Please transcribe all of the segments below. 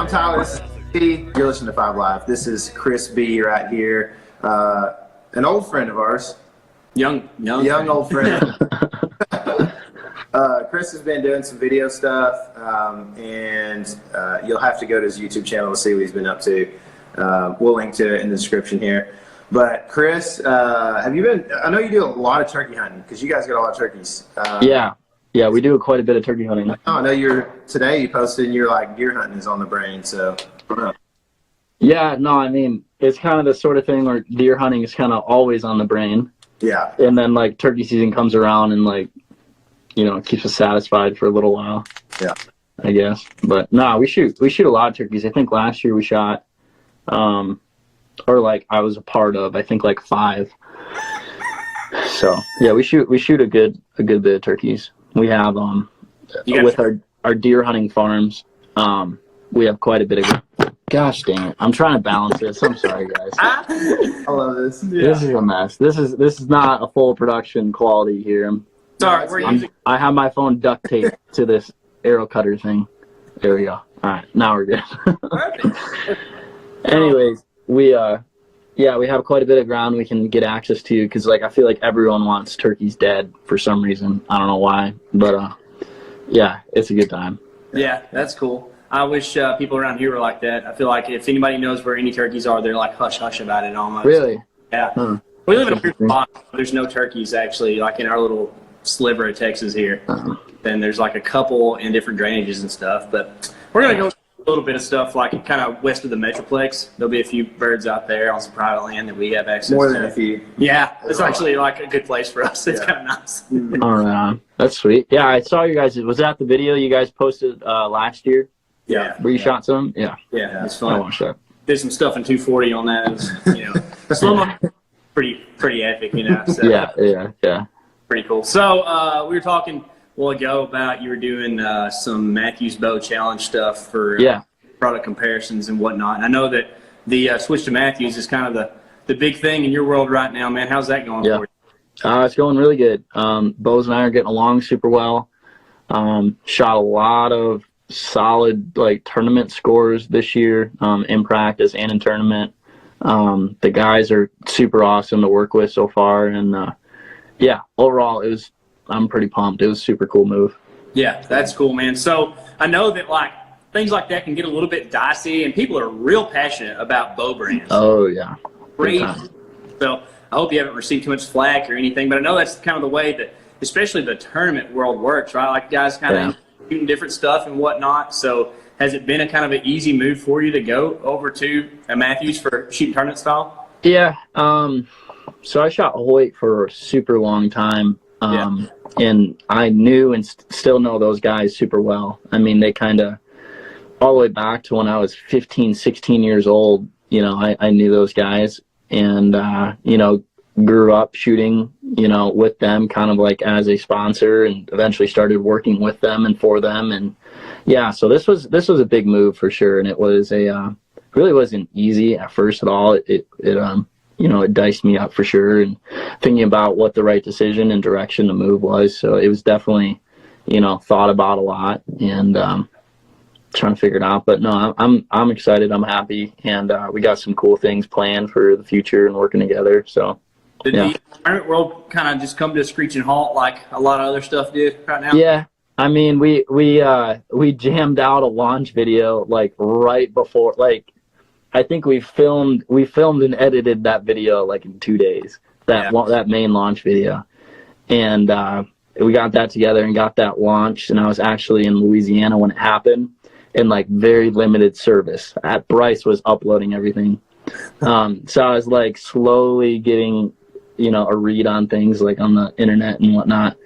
I'm Tyler. This is T. You're listening to 5 Live. This is Chris B right here, an old friend of ours. Young old friend. Chris has been doing some video stuff, and you'll have to go to his YouTube channel to see what he's been up to. We'll link to it in the description here. But Chris, have you been? I know you do a lot of turkey hunting because you guys got a lot of turkeys. Yeah, we do quite a bit of turkey hunting. I know today you posted and you're like deer hunting is on the brain. So. Yeah, no, I mean it's kind of the sort of thing where deer hunting is kind of always on the brain. Yeah. And then like turkey season comes around and like, you know, it keeps us satisfied for a little while. Yeah. I guess. But no, we shoot a lot of turkeys. I think last year we shot, or like I was a part of, I think like 5. So yeah, we shoot a good bit of turkeys. We have with our deer hunting farms, we have quite a bit of. Gosh dang it! I'm trying to balance this. I'm sorry, guys. I love this. Yeah. This is a mess. This is not a full production quality here. Sorry, I have my phone duct taped to this arrow cutter thing. There we go. All right, now we're good. Anyways, we have quite a bit of ground we can get access to because like I feel like everyone wants turkeys dead for some reason. I don't know why, but yeah, it's a good time. Yeah, that's cool. I wish people around here were like that. I feel like if anybody knows where any turkeys are, they're like hush hush about it almost. Really? Yeah. We live in a weird spot. There's no turkeys actually, like in our little sliver of Texas here. Then there's like a couple in different drainages and stuff. But we're gonna go a little bit of stuff like kind of west of the Metroplex. There'll be a few birds out there on some private land that we have access to. More than a few. Yeah, it's actually like a good place for us. It's kind of nice. All right, that's sweet. Yeah, I saw you guys. Was that the video you guys posted last year? Yeah. Where you shot some? Yeah. Yeah, it's fun. I watched that. Did some stuff in 240 on that. It was, you know, slow mo, pretty epic, you know. So, yeah. Pretty cool. So we were talking a while ago about you were doing some MATHEWS bow challenge stuff for product comparisons and whatnot. And I know that the switch to MATHEWS is kind of the big thing in your world right now, man. How's that going for you? It's going really good. Bows and I are getting along super well. Shot a lot of solid like tournament scores this year in practice and in tournament. The guys are super awesome to work with so far, and overall I'm pretty pumped. It was a super cool move. Yeah, that's cool, man. So I know that like things like that can get a little bit dicey, and people are real passionate about bow brands. Oh yeah, great. So I hope you haven't received too much flack or anything, but I know that's kind of the way that especially the tournament world works, right? Like guys kind of shooting different stuff and whatnot. So has it been a kind of an easy move for you to go over to a MATHEWS for shooting tournament style? Yeah. So I shot Hoyt for a super long time. And I knew and still know those guys super well. I mean, they kind of all the way back to when I was 15, 16 years old, you know, I knew those guys and, you know, grew up shooting, you know, with them kind of like as a sponsor, and eventually started working with them and for them. And yeah, so this was a big move for sure. And it was really wasn't easy at first at all. It you know, it diced me up for sure, and thinking about what the right decision and direction to move was. So it was definitely, you know, thought about a lot and trying to figure it out. But no, I'm excited. I'm happy, and we got some cool things planned for the future and working together. So. Did the tournament world kind of just come to a screeching halt like a lot of other stuff did right now? Yeah, I mean, we jammed out a launch video like right before, like I think we filmed and edited that video like in 2 days. That main launch video, and we got that together and got that launched. And I was actually in Louisiana when it happened, in like very limited service. Bryce was uploading everything, so I was like slowly getting, you know, a read on things like on the internet and whatnot.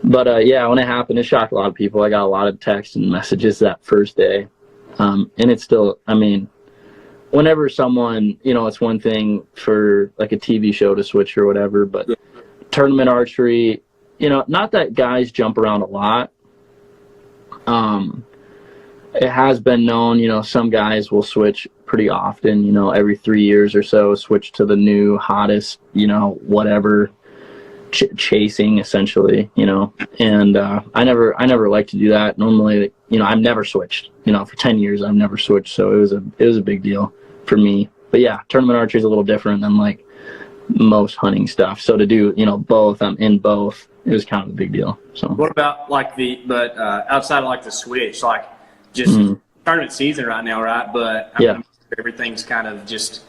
But yeah, when it happened, it shocked a lot of people. I got a lot of texts and messages that first day. And it's still, I mean, whenever someone, you know, it's one thing for like a TV show to switch or whatever, but tournament archery, you know, not that guys jump around a lot. It has been known, you know, some guys will switch pretty often, you know, every 3 years or so, switch to the new hottest, you know, whatever, chasing essentially, you know. And I never like to do that. Normally, I've never switched. For 10 years I've never switched, so it was a big deal for me. But yeah, tournament archery is a little different than like most hunting stuff. So to do both, I'm in both. It was kind of a big deal. So what about like outside of like the switch, like just tournament season right now, right? But I mean, everything's kind of just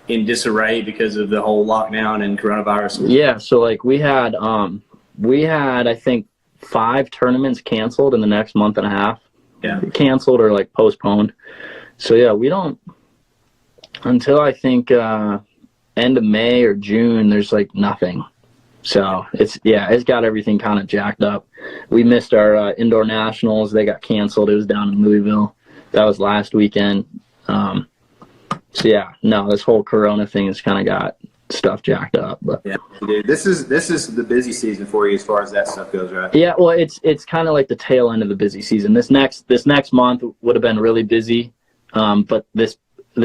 in disarray because of the whole lockdown and coronavirus. Yeah, so like we had I think 5 tournaments canceled in the next month and a half. Yeah, canceled or like postponed. So yeah, we don't until I think end of May or June. There's like nothing. So it's got everything kind of jacked up. We missed our indoor nationals. They got canceled. It was down in Louisville. That was last weekend. So yeah, no, this whole Corona thing has kind of got stuff jacked up. But yeah, dude, this is the busy season for you as far as that stuff goes, right? Yeah, well, it's kind of like the tail end of the busy season. This next month would have been really busy, but this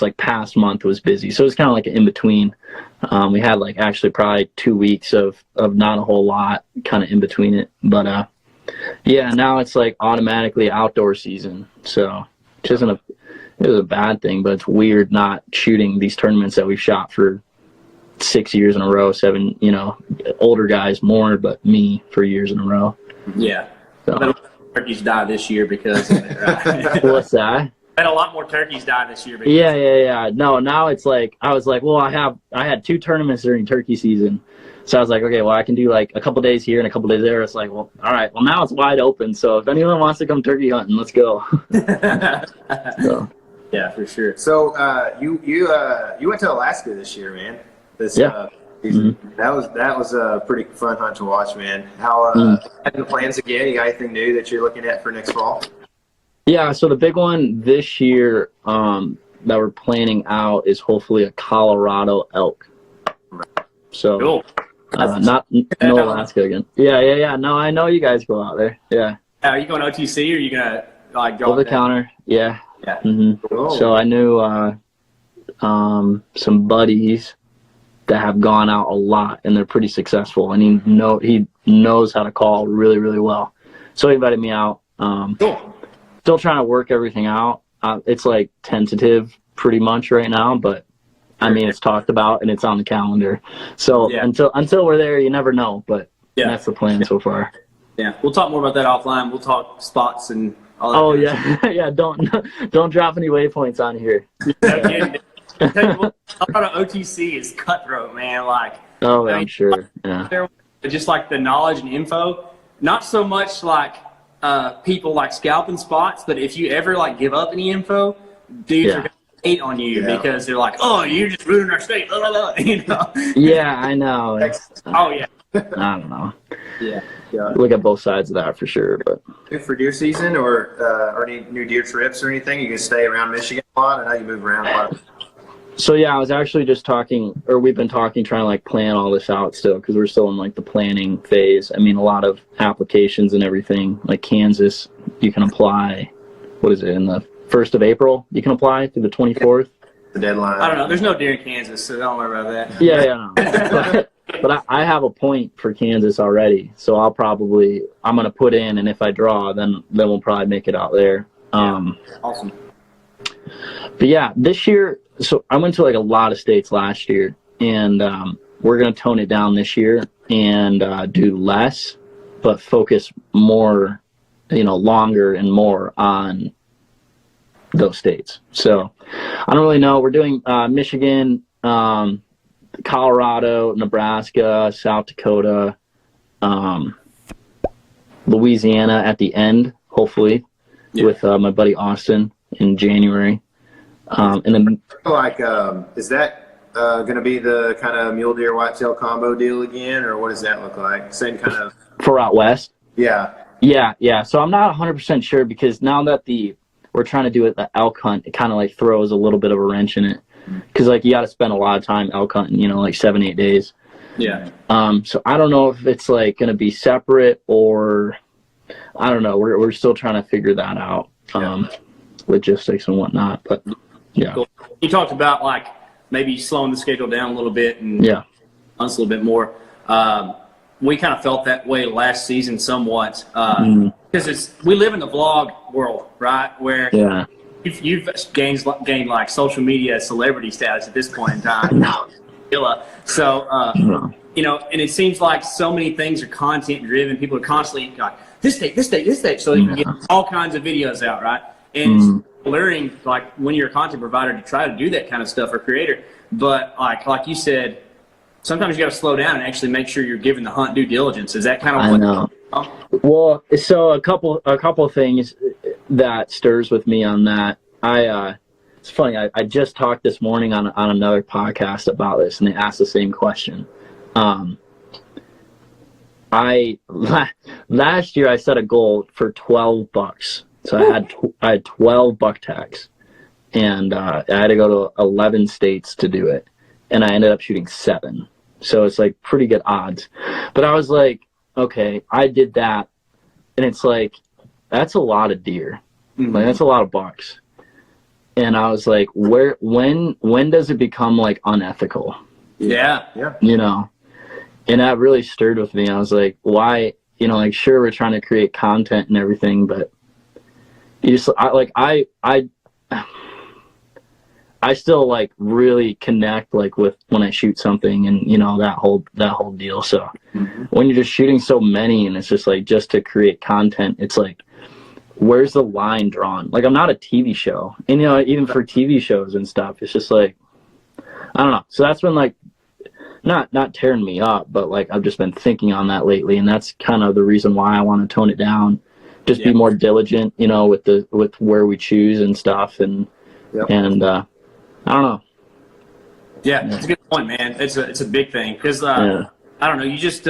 like past month was busy, so it's kind of like an in between. We had like actually probably 2 weeks of not a whole lot kind of in between it, but yeah, now it's like automatically outdoor season, so which isn't it was a bad thing, but it's weird not shooting these tournaments that we've shot for 6 years in a row, 7, older guys more, but me for years in a row. Yeah. So. Turkeys die this year because of it, right? What's that? Had a lot more turkeys die this year. Yeah. No, now it's like, I was like, well, I had 2 tournaments during turkey season. So I was like, okay, well, I can do like a couple days here and a couple days there. It's like, well, all right, well, now it's wide open. So if anyone wants to come turkey hunting, let's go. So. Yeah, for sure. So you went to Alaska this year, man. Season. That was a pretty fun hunt to watch, man. How having the plans again? You got anything new that you're looking at for next fall? Yeah, so the big one this year that we're planning out is hopefully a Colorado elk. So cool. No Alaska again. Yeah. No, I know you guys go out there. Yeah. Are you going OTC or are you gonna like go over the counter? Yeah. Yeah. Cool. So I knew some buddies that have gone out a lot and they're pretty successful, and he knows how to call really, really well. So he invited me out. Cool. Still trying to work everything out. It's like tentative pretty much right now, but I mean, it's talked about and it's on the calendar. So until we're there, you never know, but that's the plan so far. Yeah. We'll talk more about that offline. We'll talk spots and all that. Oh yeah. Yeah. Don't drop any waypoints on here. No kidding. I tell you what, Colorado OTC is cutthroat, man. Like, I'm sure. Yeah. Just like the knowledge and info, not so much like people like scalping spots, but if you ever like give up any info, dudes are gonna hate on you because they're like, "Oh, you just ruined our state." Yeah, I know. Oh yeah. I don't know. Yeah. Look at both sides of that for sure, but. Good for deer season or any new deer trips or anything? You can stay around Michigan a lot. I know you move around a lot. So yeah, I was actually just we've been talking, trying to like plan all this out still, because we're still in like the planning phase. I mean, a lot of applications and everything, like Kansas, you can apply, what is it, in the 1st of April, you can apply through the 24th. The deadline. I don't know. There's no deer in Kansas, so don't worry about that. Yeah. No. But I have a point for Kansas already, so I'm going to put in, and if I draw, then we'll probably make it out there. Awesome. But yeah, this year, so I went to like a lot of states last year, and we're going to tone it down this year and do less, but focus more, longer and more on those states. So I don't really know. We're doing Michigan, Colorado, Nebraska, South Dakota, Louisiana at the end, hopefully, with my buddy Austin in January. And then, is that going to be the kind of mule deer whitetail combo deal again, or what does that look like? Same kind of for out west? Yeah. So I'm not 100% sure, because now that we're trying to do the elk hunt, it kind of like throws a little bit of a wrench in it, because like you got to spend a lot of time elk hunting, like 7-8 days. Yeah. So I don't know if it's like going to be separate, or I don't know. We're still trying to figure that out, logistics and whatnot. But yeah. Cool. You talked about like maybe slowing the schedule down a little bit and us a little bit more. we kind of felt that way last season somewhat because we live in the vlog world, right? Where you've gained like social media celebrity status at this point in time. So, you know, and it seems like so many things are content driven. People are constantly like this date, so you can get all kinds of videos out, right? And it's learning, like when you're a content provider, to try to do that kind of stuff or creator. But like you said, sometimes you got to slow down and actually make sure you're giving the hunt due diligence. Is that kind of I know. Well, so a couple things that stirs with me on that. It's funny. I just talked this morning on another podcast about this, and they asked the same question. Last year I set a goal for 12 bucks. So I had 12 buck tags, and I had to go to 11 states to do it, and I ended up shooting 7. So it's like pretty good odds. But I was like, okay, I did that, and it's like that's a lot of deer. Like that's a lot of bucks. And I was like, when does it become like unethical? Yeah. You know, and that really stirred with me. I was like, why? You know, like sure we're trying to create content and everything, but you just I still like really connect like with when I shoot something and you know that whole deal. So when you're just shooting so many and it's just like just to create content, it's like where's the line drawn? Like I'm not a TV show, and you know even for TV shows and stuff, it's just like I don't know. So that's been like not tearing me up, but like I've just been thinking on that lately, and that's kind of the reason why I want to tone it down. Just be more diligent, you know, with where we choose and stuff, and I don't know. Yeah, it's a good point, man. It's a big thing because I don't know. You just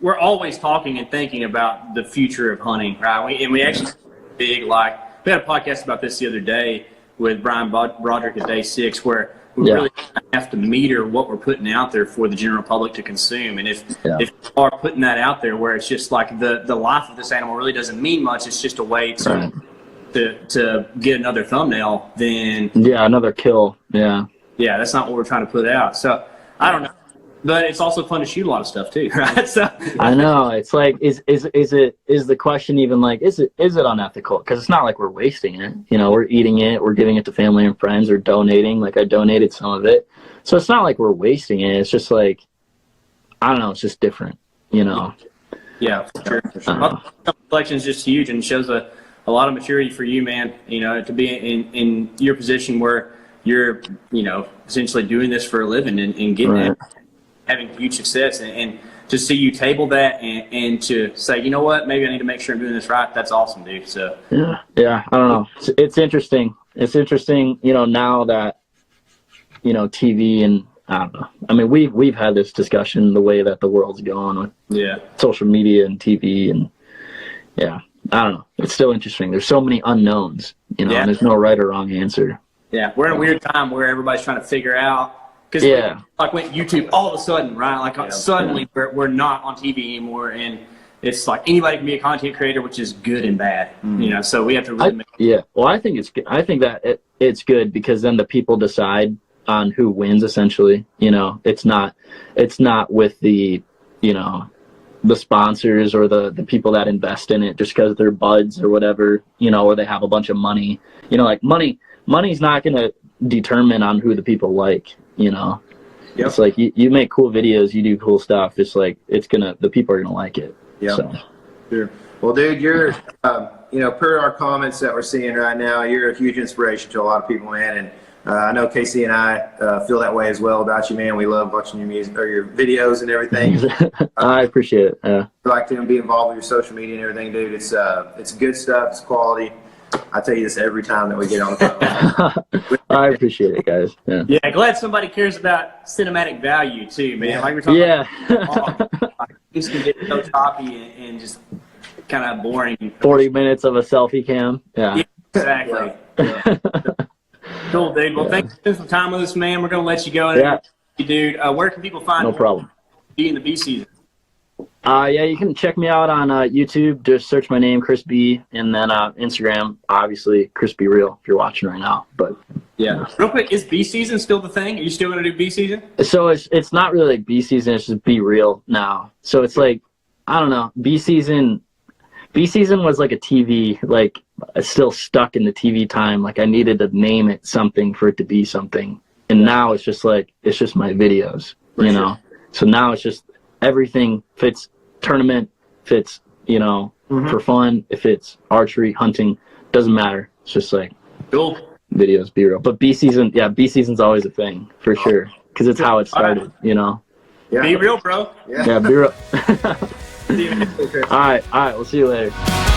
we're always talking and thinking about the future of hunting, right? We actually big like we had a podcast about this the other day with Brian Broderick at Day 6, where we really have to meter what we're putting out there for the general public to consume. And if you are putting that out there where it's just like the life of this animal really doesn't mean much, it's just a way to get another thumbnail, then another kill. That's not what we're trying to put out. So I don't know. But it's also fun to shoot a lot of stuff too, right? So I know it's like, is the question even like, is it unethical? Because it's not like we're wasting it. You know, we're eating it, we're giving it to family and friends, or donating. Like I donated some of it, so it's not like we're wasting it. It's just like, I don't know. It's just different, you know. Yeah, for sure. Collection is just huge and shows a lot of maturity for you, man. You know, to be in your position where you're, you know, essentially doing this for a living and getting it. Having huge success, and to see you table that and to say, you know what, maybe I need to make sure I'm doing this right. That's awesome, dude. So I don't know. It's interesting. It's interesting, you know, now that you know TV and I don't know. I mean, we've had this discussion the way that the world's going with social media and TV and I don't know. It's still interesting. There's so many unknowns, you know, and there's no right or wrong answer. Yeah, we're in a weird time where everybody's trying to figure out. Because like went YouTube all of a sudden, right? Like suddenly we're not on TV anymore, and it's like anybody can be a content creator, which is good and bad, you know. So we have to really Well, I think it's good. I think that it's good because then the people decide on who wins. Essentially, you know, it's not with the you know the sponsors or the people that invest in it just because they're buds or whatever, you know, or they have a bunch of money. You know, like money's not going to determine on who the people like. You know, it's like you make cool videos, you do cool stuff. It's like the people are gonna like it. So. Sure. Well, dude, you're you know, per our comments that we're seeing right now, you're a huge inspiration to a lot of people, man. And I know Casey and I feel that way as well about you, man. We love watching your music or your videos and everything. I appreciate it. We like to be involved with your social media and everything, dude. It's good stuff. It's quality. I tell you this every time that we get on the phone. I appreciate it, guys. Yeah, glad somebody cares about cinematic value too, man. Like we're talking about, this can get so choppy and just kind of boring. 40 minutes of a selfie cam. Yeah exactly. Cool, dude. Well, thanks for some time with us, man. We're gonna let you go. Dude, where can people find? No problem. Be in the bee season. Yeah, you can check me out on YouTube. Just search my name, Chris B, and then Instagram, obviously, Chris B Real, if you're watching right now. But yeah. Real quick, is bee season still the thing? Are you still going to do bee season? so it's not really like bee season. It's just Be Real now. So it's like, I don't know. Bee season was like a TV, like it's still stuck in the TV time. Like I needed to name it something for it to be something. And now it's just like, it's just my videos, you know? So now it's just everything fits tournament, fits, you know, for fun. If it's archery, hunting, doesn't matter. It's just like Cool. videos, Be Real. But bee season's always a thing for sure. Cause it's how it started, you know? Yeah. Be real, bro. Yeah, Be Real. See you next week, Chris. All right. We'll see you later.